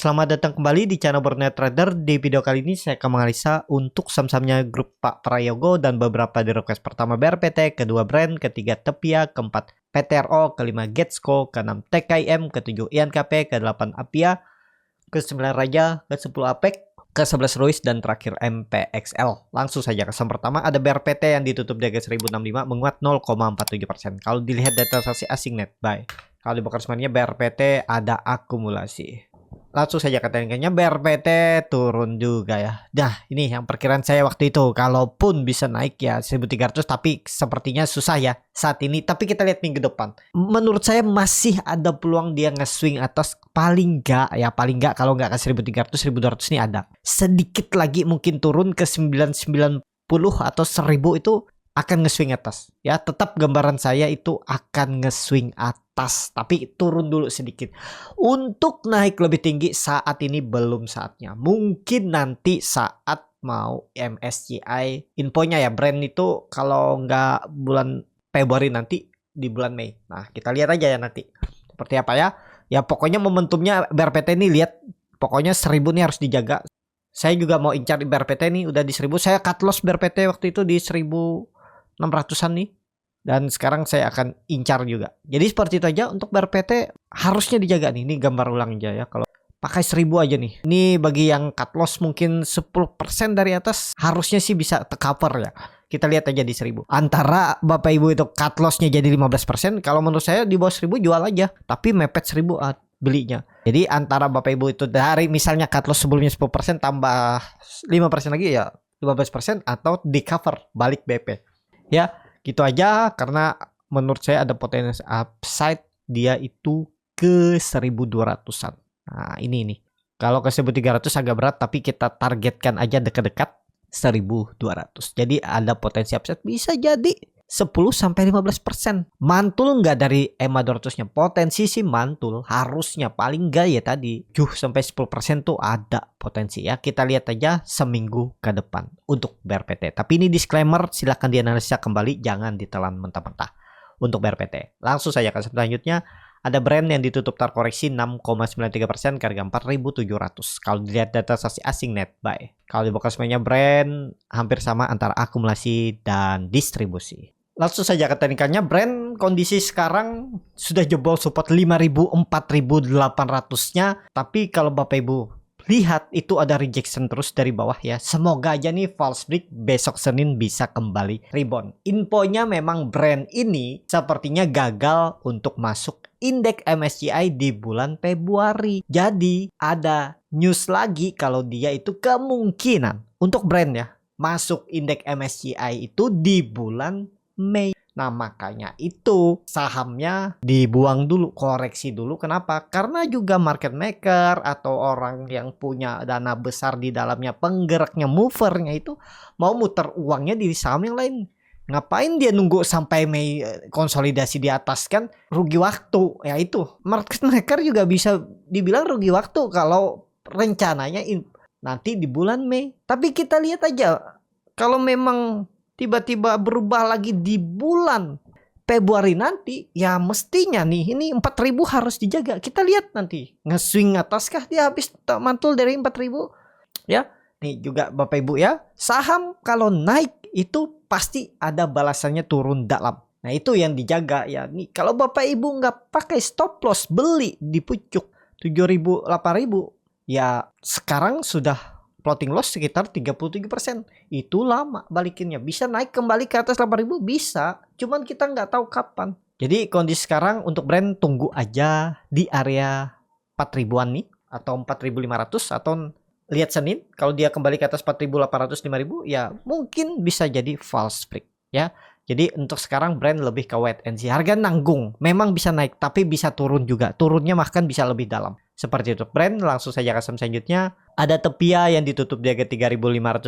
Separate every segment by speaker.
Speaker 1: selamat datang kembali di channel Borneo Trader. Di video kali ini saya akan menganalisa untuk saham-sahamnya grup Pak Prayogo dan beberapa di request. Pertama BRPT, kedua Brand, ketiga Tepia, keempat PTRO, kelima Getsko, keenam TKIM, ketujuh INKP, kedelapan Apia, ke-9 Raja, ke-10 APEC, ke-11 Ruiz, dan terakhir MPXL. Langsung saja ke saham pertama ada BRPT yang ditutup di harga 1065 menguat 0,47%. Kalau dilihat data transaksi asing net buy. Kalau di broker semuanya BRPT ada akumulasi. Langsung saja katanya BRPT turun juga ya. Nah ini yang perkiraan saya waktu itu. Kalaupun bisa naik ya 1300, tapi sepertinya susah ya saat ini. Tapi kita lihat minggu depan. Menurut saya masih ada peluang dia nge-swing atas. Paling enggak kalau nggak ke 1300, 1200 ini ada. Sedikit lagi mungkin turun ke 990 atau 1000 itu akan nge-swing atas. Ya tetap gambaran saya itu akan nge-swing atas. Tapi turun dulu sedikit. Untuk naik lebih tinggi saat ini belum saatnya. Mungkin nanti saat mau MSCI infonya ya. Brand itu kalau nggak bulan Februari nanti di bulan Mei. Nah kita lihat aja ya nanti. Seperti apa ya. Ya pokoknya momentumnya BRPT ini lihat. Pokoknya 1000 nih harus dijaga. Saya juga mau incar di BRPT nih. Udah di 1000. Saya cut loss BRPT waktu itu di 1600-an nih. Dan sekarang saya akan incar juga. Jadi seperti itu aja untuk BRPT harusnya dijaga nih. Ini gambar ulang aja ya. Kalau pakai 1000 aja nih. Ini bagi yang cut loss mungkin 10% dari atas harusnya sih bisa cover ya. Kita lihat aja di 1000. Antara Bapak Ibu itu cut lossnya jadi 15%. Kalau menurut saya di bawah 1000 jual aja. Tapi mepet 1000 belinya. Jadi antara Bapak Ibu itu dari misalnya cut loss sebelumnya 10% tambah 5% lagi ya 15% atau di cover balik BP. Ya. Gitu aja karena menurut saya ada potensi upside dia itu ke 1200-an. Nah, ini nih. Kalau ke 1300 agak berat tapi kita targetkan aja dekat-dekat 1200. Jadi ada potensi upside bisa jadi 10-15%. Mantul nggak dari EMA 200-nya? Potensi sih mantul. Harusnya paling nggak ya tadi 7-10% tuh ada potensi ya. Kita lihat aja seminggu ke depan untuk BRPT. Tapi ini disclaimer, silahkan dianalisa kembali. Jangan ditelan mentah-mentah untuk BRPT. Langsung saja ke selanjutnya. Ada Brand yang ditutup terkoreksi 6,93% ke harga 4.700. Kalau dilihat data transaksi asing net buy. Kalau di broker semuanya Brand hampir sama antara akumulasi dan distribusi. Langsung saja ke teknikalnya. Brand kondisi sekarang sudah jebol support 5.000, 4.800-nya. Tapi kalau Bapak Ibu lihat itu ada rejection terus dari bawah ya. Semoga aja nih false break besok Senin bisa kembali rebound. Infonya memang Brand ini sepertinya gagal untuk masuk indeks MSCI di bulan Februari. Jadi ada news lagi kalau dia itu kemungkinan untuk Brand ya masuk indeks MSCI itu di bulan Mei. Nah makanya itu sahamnya dibuang dulu, koreksi dulu. Kenapa? Karena juga market maker atau orang yang punya dana besar di dalamnya, penggeraknya, movernya itu mau muter uangnya di saham yang lain. Ngapain dia nunggu sampai Mei konsolidasi di atas, kan rugi waktu. Ya itu market maker juga bisa dibilang rugi waktu kalau rencananya nanti di bulan Mei. Tapi kita lihat aja kalau memang tiba-tiba berubah lagi di bulan Februari nanti, ya mestinya nih ini 4.000 harus dijaga. Kita lihat nanti nge-swing atas kah dia habis mantul dari 4.000 ya. Nih juga Bapak Ibu ya, saham kalau naik itu pasti ada balasannya turun dalam. Nah itu yang dijaga ya. Nih kalau Bapak Ibu nggak pakai stop loss beli di pucuk 7.000, 8.000 ya sekarang sudah floating loss sekitar 33%. Itu lama balikinnya. Bisa naik kembali ke atas 8.000 bisa. Cuman kita nggak tahu kapan. Jadi kondisi sekarang untuk Brand tunggu aja di area 4.000-an nih. Atau 4.500 atau lihat Senin. Kalau dia kembali ke atas 4.800, 5.000 ya mungkin bisa jadi false break ya. Jadi untuk sekarang Brand lebih ke wait and see. Harga nanggung. Memang bisa naik tapi bisa turun juga. Turunnya bahkan bisa lebih dalam. Seperti itu Brand. Langsung saja ke saham selanjutnya. Ada Tepia yang ditutup di harga 3.560,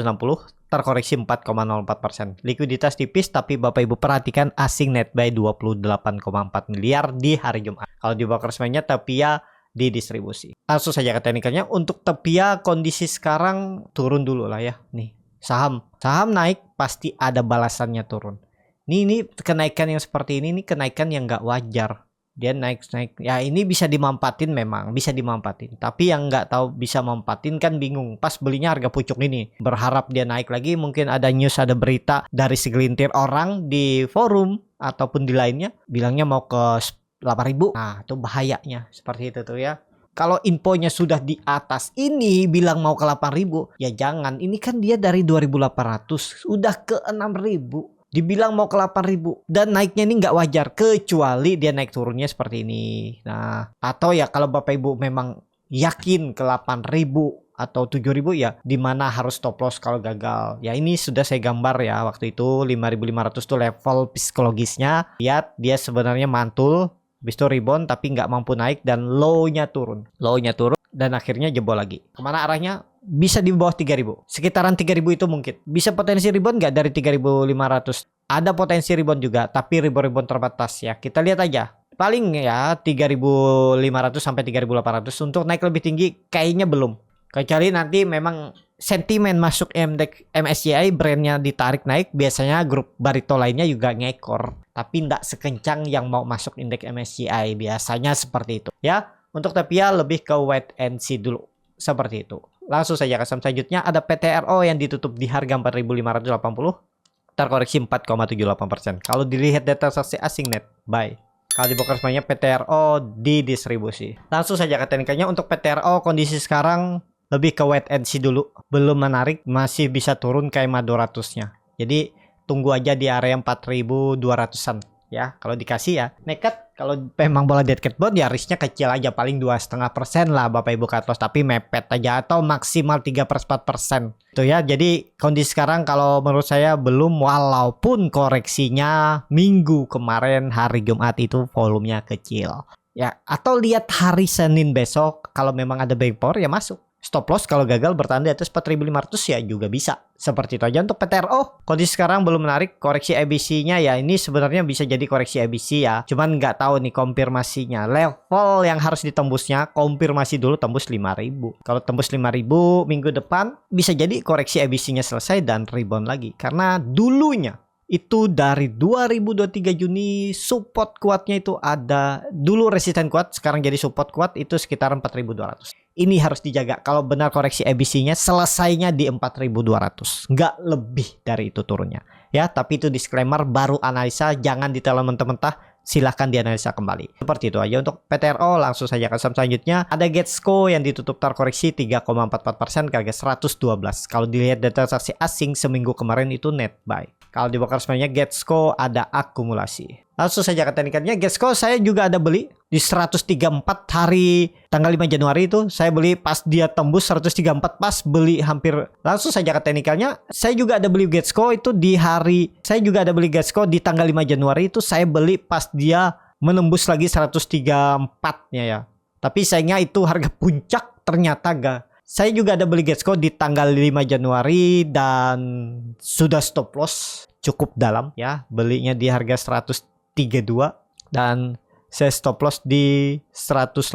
Speaker 1: terkoreksi 4,04%. Likuiditas tipis tapi Bapak Ibu perhatikan asing net buy 28,4 miliar di hari Jumat. Kalau di broker semuanya Tepia di distribusi. Langsung saja ke teknikalnya. Untuk Tepia kondisi sekarang turun dulu lah ya. Nih saham naik pasti ada balasannya turun. Ini kenaikan yang seperti ini kenaikan yang nggak wajar. dia naik. Ya ini bisa dimanfaatin, memang bisa dimanfaatin. Tapi yang nggak tahu bisa manfaatin kan bingung. Pas belinya harga pucuk ini, berharap dia naik lagi, mungkin ada news, ada berita dari segelintir orang di forum ataupun di lainnya bilangnya mau ke 8.000. Nah itu bahayanya seperti itu tuh ya. Kalau infonya sudah di atas ini bilang mau ke 8.000, ya jangan. Ini kan dia dari 2.800 udah ke 6.000. Dibilang mau ke 8.000 dan naiknya ini nggak wajar kecuali dia naik turunnya seperti ini. Nah, atau ya kalau Bapak Ibu memang yakin ke 8.000 atau 7.000 ya dimana harus stop loss kalau gagal. Ya ini sudah saya gambar ya waktu itu 5.500 tuh level psikologisnya. Lihat dia sebenarnya mantul, habis itu rebound tapi nggak mampu naik dan low-nya turun dan akhirnya jebol lagi. Kemana arahnya? Bisa di bawah 3.000. Sekitaran 3.000 itu mungkin. Bisa potensi rebound nggak dari 3.500? Ada potensi rebound juga, tapi rebound terbatas ya. Kita lihat aja. Paling ya 3.500 sampai 3.800. Untuk naik lebih tinggi kayaknya belum. Kecuali nanti memang sentimen masuk MSCI brandnya ditarik naik, biasanya grup Barito lainnya juga ngekor. Tapi nggak sekencang yang mau masuk indeks MSCI. Biasanya seperti itu. Ya, untuk TEPIA lebih ke wait and see dulu. Seperti itu. Langsung saja ke saham selanjutnya, ada PTRO yang ditutup di harga 4.580, terkoreksi 4,78%. Kalau dilihat data transaksi asing net buy. Kalau di broker semuanya PTRO didistribusi. Langsung saja ke teknikalnya, untuk PTRO kondisi sekarang lebih ke wait and see dulu. Belum menarik, masih bisa turun ke EMA 200-nya. Jadi tunggu aja di area 4.200-an. Ya, kalau dikasih ya nekat. Kalau memang bola dead cat bond ya risknya kecil aja, paling 2,5% lah Bapak Ibu cut loss, tapi mepet aja atau maksimal 3/4% itu ya. Jadi kondisi sekarang kalau menurut saya belum, walaupun koreksinya minggu kemarin hari Jumat itu volumenya kecil ya. Atau lihat hari Senin besok, kalau memang ada buying power ya masuk. Stop loss kalau gagal bertahan di atas 4.500 ya juga bisa. Seperti itu aja untuk PTRO. Kondisi sekarang belum menarik. Koreksi ABC-nya ya ini sebenarnya bisa jadi koreksi ABC ya. Cuman nggak tahu nih konfirmasinya. Level yang harus ditembusnya, konfirmasi dulu tembus 5.000. Kalau tembus 5.000 minggu depan bisa jadi koreksi ABC-nya selesai dan rebound lagi. Karena dulunya itu dari 2023 Juni support kuatnya itu ada dulu resisten kuat, sekarang jadi support kuat itu sekitar 4.200. Ini harus dijaga. Kalau benar koreksi ABC-nya selesainya di 4.200, nggak lebih dari itu turunnya ya. Tapi itu disclaimer, baru analisa, jangan ditelan mentah-mentah. Silahkan dianalisa kembali. Seperti itu aja untuk PTRO. Langsung saja ke saham selanjutnya, ada Getsko yang ditutup terkoreksi 3,44% ke harga 112. Kalau dilihat data transaksi asing seminggu kemarin itu net buy. Kalau di broker semuanya Getsko ada akumulasi. Langsung saja ke teknikalnya, Getsko saya juga ada beli di 134 hari tanggal 5 Januari itu. Saya beli pas dia tembus 134, pas beli hampir. Langsung saja ke teknikalnya, saya juga ada beli Getsko itu di hari, saya juga ada beli Getsko di tanggal 5 Januari itu. Saya beli pas dia menembus lagi 134-nya ya. Tapi sayangnya itu harga puncak ternyata gak. Saya juga ada beli Getsko di tanggal 5 Januari dan sudah stop loss cukup dalam ya. Belinya di harga 132 dan saya stop loss di 118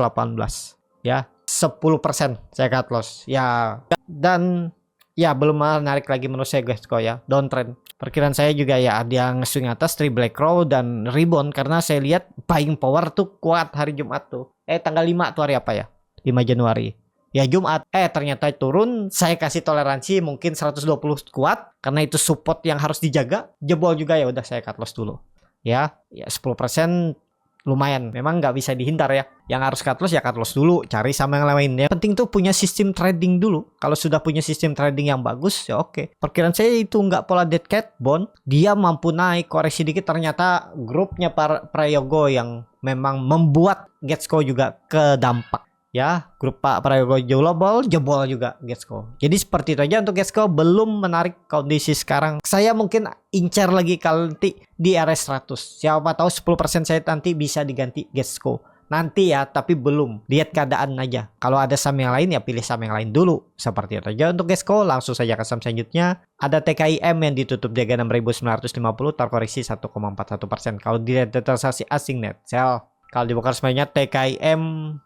Speaker 1: ya. 10% saya cut loss ya. Dan ya belum menarik lagi menurut saya Getsko ya. Downtrend. Perkiraan saya juga ya ada yang swing atas, tri black row dan rebound karena saya lihat buying power tuh kuat hari Jumat tuh. Tanggal 5 tuh hari apa ya? 5 Januari. Ya Jumat, ternyata turun. Saya kasih toleransi mungkin 120 kuat karena itu support yang harus dijaga. Jebol juga ya udah saya cut loss dulu. Ya 10% lumayan. Memang nggak bisa dihindar ya. Yang harus cut loss ya cut loss dulu. Cari sama yang lainnya. Penting tuh punya sistem trading dulu. Kalau sudah punya sistem trading yang bagus ya oke. Perkiraan saya itu nggak pola dead cat bond. Dia mampu naik koreksi dikit. Ternyata grupnya Prayogo yang memang membuat Getsko juga kedampak. Ya, grup Pak Prayogo jebol juga Getsko. Jadi seperti itu aja untuk Getsko, belum menarik kondisi sekarang. Saya mungkin incar lagi nanti di area 100. Siapa tahu 10% saya nanti bisa diganti Getsko. Nanti ya, tapi belum. Lihat keadaan aja. Kalau ada saham yang lain ya pilih saham yang lain dulu. Seperti itu aja untuk Getsko. Langsung saja ke saham selanjutnya. Ada TKIM yang ditutup di harga 6.950 terkoreksi 1,41%. Kalau dilihat data transaksi asing net sell. Kalau di broker semuanya TKIM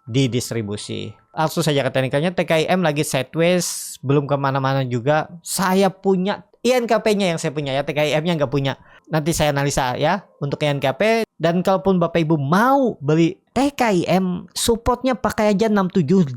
Speaker 1: didistribusi. Langsung saja ke teknikalnya, TKIM lagi sideways, belum kemana-mana juga. Saya punya INKP-nya yang saya punya ya, TKIM-nya nggak punya. Nanti saya analisa ya. Untuk INKP Dan kalaupun Bapak Ibu mau beli TKIM, supportnya pakai aja 6780.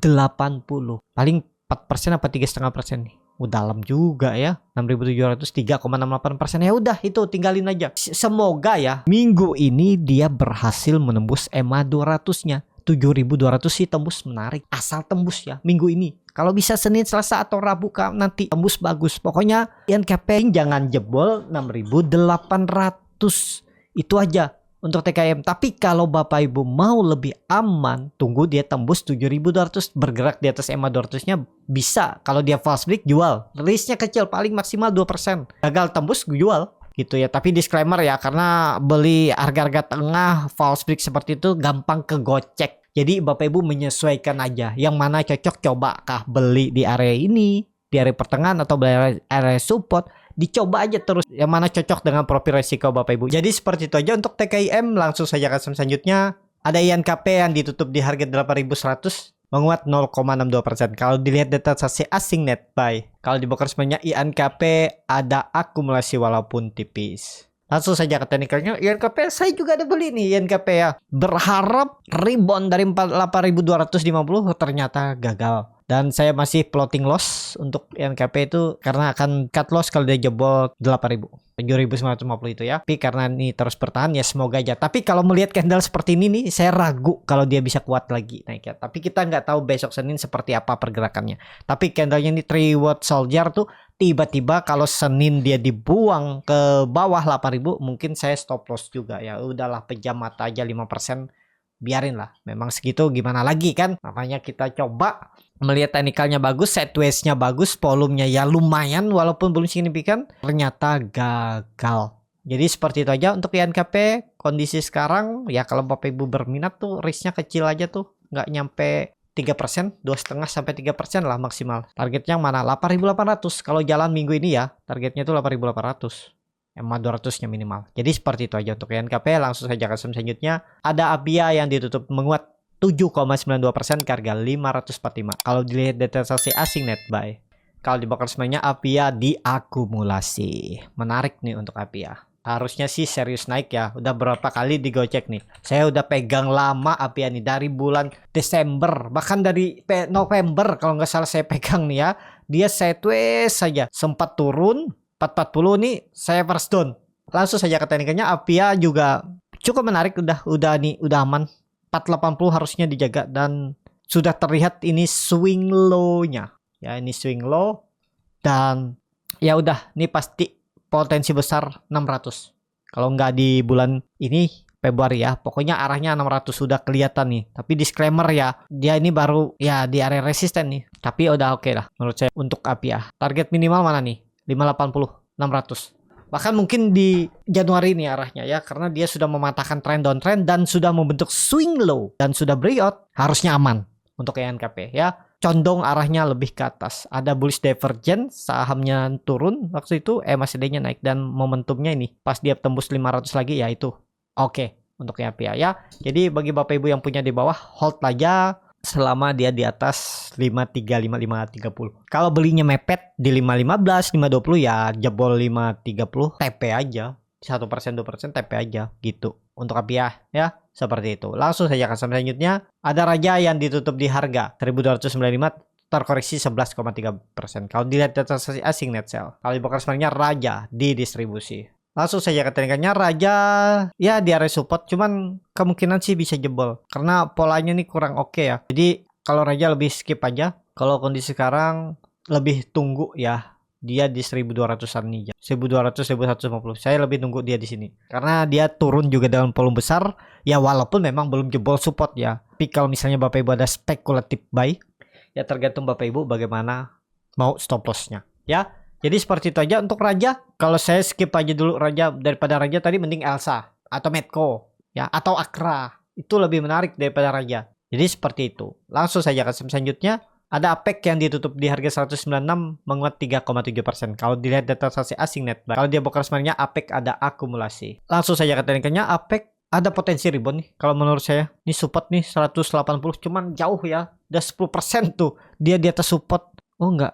Speaker 1: Paling 4% apa 3,5% nih. Dalam juga ya. 6.700 3,68%. Ya udah itu tinggalin aja. Semoga ya minggu ini dia berhasil menembus EMA 200-nya. 7.200 sih tembus menarik. Asal tembus ya minggu ini. Kalau bisa Senin, Selasa atau Rabu nanti tembus bagus. Pokoknya INKP jangan jebol 6.800. Itu aja untuk TKM. Tapi kalau Bapak Ibu mau lebih aman, tunggu dia tembus 7.200, bergerak di atas EMA 200-nya bisa. Kalau dia false break, jual. Risknya kecil, paling maksimal 2%. Gagal tembus, jual. Gitu ya. Tapi disclaimer ya, karena beli harga-harga tengah false break seperti itu gampang kegocek. Jadi Bapak Ibu menyesuaikan aja yang mana cocok. Coba kah beli di area ini, di area pertengahan atau beli area support. Dicoba aja terus yang mana cocok dengan profil resiko Bapak Ibu. Jadi seperti itu aja untuk TKIM. Langsung saja ke selanjutnya. Ada INKP yang ditutup di harga 8.100, menguat 0,62%. Kalau dilihat data transaksi asing net buy, kalau di broker semuanya INKP ada akumulasi walaupun tipis. Langsung saja ke teknikalnya. INKP saya juga ada beli nih INKP ya. Berharap rebound dari 8.250, ternyata gagal. Dan saya masih plotting loss untuk INKP itu karena akan cut loss kalau dia jebol 8.000. 7.950 itu ya. Tapi karena ini terus bertahan ya semoga aja. Tapi kalau melihat candle seperti ini nih, saya ragu kalau dia bisa kuat lagi naiknya. Tapi kita nggak tahu besok Senin seperti apa pergerakannya. Tapi candlenya ini 3 watt soldier tuh tiba-tiba kalau Senin dia dibuang ke bawah 8.000, mungkin saya stop loss juga ya. Udahlah, pejam mata aja 5%. Biarin lah, memang segitu gimana lagi kan. Makanya kita coba melihat teknikalnya bagus, sideways-nya bagus, volumenya ya lumayan walaupun belum signifikan, ternyata gagal. Jadi seperti itu aja untuk INKP. Kondisi sekarang ya kalau Bapak Ibu berminat tuh risknya kecil aja tuh, nggak nyampe 3%, 2,5 sampai 3% lah maksimal. Targetnya mana? 8.800. Kalau jalan minggu ini ya, targetnya tuh 8.800. EMA 200-nya minimal. Jadi seperti itu aja untuk INKP. Langsung saja ke selanjutnya. Ada APIA yang ditutup menguat 7,92% ke harga 545. Kalau dilihat data transaksi asing net buy, kalau di broker semuanya APIA diakumulasi. Menarik nih untuk APIA. Harusnya sih serius naik ya. Udah berapa kali digocek nih. Saya udah pegang lama APIA nih dari bulan Desember, bahkan dari November kalau nggak salah saya pegang nih ya. Dia sideways saja, sempat turun 440 nih, saya first down. Langsung saja ke teknikalnya. APIA juga cukup menarik, udah aman. 480 harusnya dijaga dan sudah terlihat ini swing low-nya. Ya, ini swing low dan ya udah, ini pasti potensi besar 600. Kalau nggak di bulan ini Februari ya, pokoknya arahnya 600 sudah kelihatan nih. Tapi disclaimer ya, dia ini baru ya di area resisten nih. Tapi udah oke lah menurut saya untuk APIA. Target minimal mana nih? 580, 600. Bahkan mungkin di Januari ini arahnya ya, karena dia sudah mematahkan trend downtrend dan sudah membentuk swing low dan sudah breakout, harusnya aman untuk INKP ya. Condong arahnya lebih ke atas. Ada bullish divergence, sahamnya turun waktu itu, MACD-nya naik dan momentumnya ini pas dia tembus 500 lagi ya itu. Oke, untuk INKP ya. Jadi bagi Bapak Ibu yang punya di bawah, hold aja selama dia di atas 535-530. Kalau belinya mepet di 515, 520 ya jebol 530, TP aja. 1%, 2% TP aja gitu. Untuk APIA ya, seperti itu. Langsung saja ke selanjutnya. Ada Raja yang ditutup di harga 1.295, terkoreksi 11,3%. Kalau dilihat data asing net sell. Kalau di broker sebenarnya Raja di distribusi. Langsung saja ke teknikalnya. Raja ya di area support, cuman kemungkinan sih bisa jebol karena polanya nih kurang oke ya. Jadi kalau Raja lebih skip aja. Kalau kondisi sekarang lebih tunggu ya. Dia di 1.200-an nih. 1.200, 1.150. Saya lebih tunggu dia di sini karena dia turun juga dalam volume besar ya, walaupun memang belum jebol support ya. Tapi kalau misalnya Bapak Ibu ada spekulatif buy ya, tergantung Bapak Ibu bagaimana mau stop lossnya ya. Jadi seperti itu aja untuk Raja. Kalau saya skip aja dulu Raja, daripada Raja tadi mending Elsa atau Medco ya, atau Akra. Itu lebih menarik daripada Raja. Jadi seperti itu. Langsung saja ke selanjutnya. Ada APEC yang ditutup di harga 196, menguat 3,7%. Kalau dilihat data transaksi asing net buy. Kalau dia broker sebenarnya APEC ada akumulasi. Langsung saja ke teknikalnya. APEC ada potensi rebound nih kalau menurut saya. Ini support nih 180, cuman jauh ya. Udah 10% tuh. Dia di atas support. Oh enggak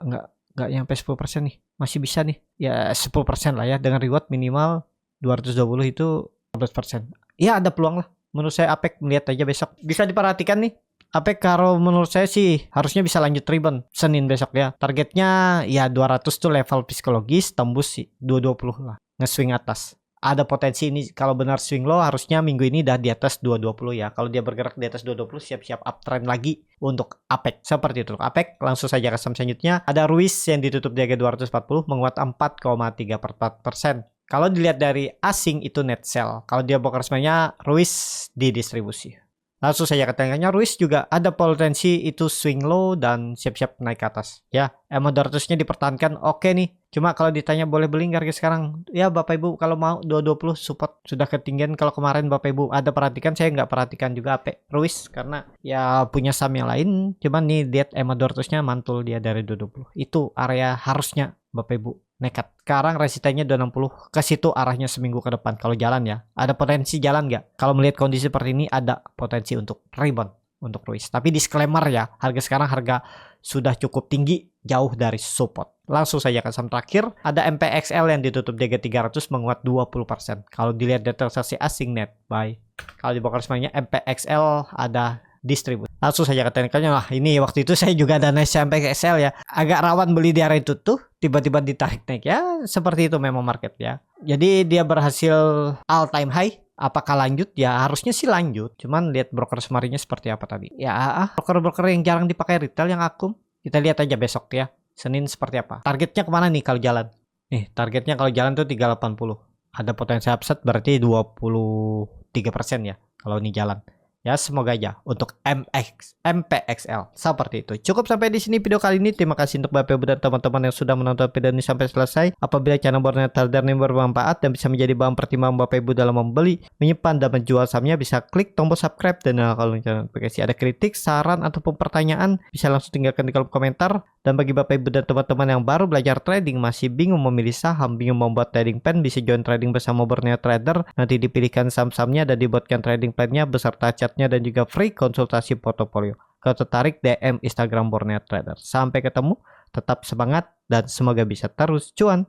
Speaker 1: nyampe 10% nih. Masih bisa nih. Ya 10% lah ya. Dengan reward minimal 220 itu 15%. Ya ada peluang lah. Menurut saya APEC melihat aja besok. Bisa diperhatikan nih. APEC kalau menurut saya sih harusnya bisa lanjut rebound Senin besok ya. Targetnya ya 200 tuh level psikologis, tembus sih 220 lah. Nge-swing atas. Ada potensi ini kalau benar swing low harusnya minggu ini udah di atas 220 ya. Kalau dia bergerak di atas 220 siap-siap uptrend lagi untuk APEC. Seperti itu. APEC langsung saja ke saham selanjutnya. Ada Ruiz yang ditutup di harga 240 menguat 4,34%. Kalau dilihat dari asing itu net sell. Kalau dia broker sebenarnya Ruiz didistribusi. Langsung saja katanya Ruiz juga ada potensi itu swing low dan siap-siap naik ke atas. Ya, MA200-nya dipertahankan oke nih. Cuma kalau ditanya boleh beli nggak harga sekarang? Ya Bapak Ibu kalau mau 220 support sudah ketinggian. Kalau kemarin Bapak Ibu ada perhatikan, saya nggak perhatikan juga AP Ruiz karena ya punya saham yang lain. Cuman nih lihat MA200-nya mantul dia dari 220. Itu area harusnya Bapak Ibu nekat. Sekarang resistennya 260 ke situ arahnya seminggu ke depan kalau jalan ya. Ada potensi jalan nggak? Kalau melihat kondisi seperti ini ada potensi untuk rebound untuk Ruiz. Tapi disclaimer ya, harga sekarang harga sudah cukup tinggi jauh dari support. Langsung saja ke saham terakhir, ada MPXL yang ditutup di 300 menguat 20%. Kalau dilihat data transaksi asing net buy. Kalau di broker semuanya MPXL ada distribusi. Langsung saja ke teknikalnya. Nah, ini waktu itu saya juga dana sampai ke SL ya. Agak rawan beli di area itu tuh, tiba-tiba ditarik naik ya. Seperti itu memang market ya. Jadi dia berhasil all time high. Apakah lanjut? Ya harusnya sih lanjut. Cuman lihat broker semarinya seperti apa tadi. Ya broker-broker yang jarang dipakai retail yang akum. Kita lihat aja besok ya. Senin seperti apa. Targetnya kemana nih kalau jalan? Nih targetnya kalau jalan tuh 380. Ada potensi upside berarti 23% ya. Kalau ini jalan. Ya semoga aja untuk MPXL seperti itu. Cukup sampai di sini video kali ini. Terima kasih untuk Bapak Ibu dan teman-teman yang sudah menonton video ini sampai selesai. Apabila channel Borneo Trader ini bermanfaat dan bisa menjadi bahan pertimbangan Bapak Ibu dalam membeli, menyimpan dan menjual sahamnya, bisa klik tombol subscribe dan kalau notifikasi. Ada kritik, saran ataupun pertanyaan bisa langsung tinggalkan di kolom komentar. Dan bagi Bapak Ibu dan teman-teman yang baru belajar trading, masih bingung memilih saham, bingung membuat trading plan, bisa join trading bersama Borneo Trader. Nanti dipilihkan saham-sahamnya dan dibuatkan trading plan-nya beserta chatnya dan juga free konsultasi portofolio. Kalau tertarik DM Instagram Borneo Trader. Sampai ketemu, tetap semangat dan semoga bisa terus cuan.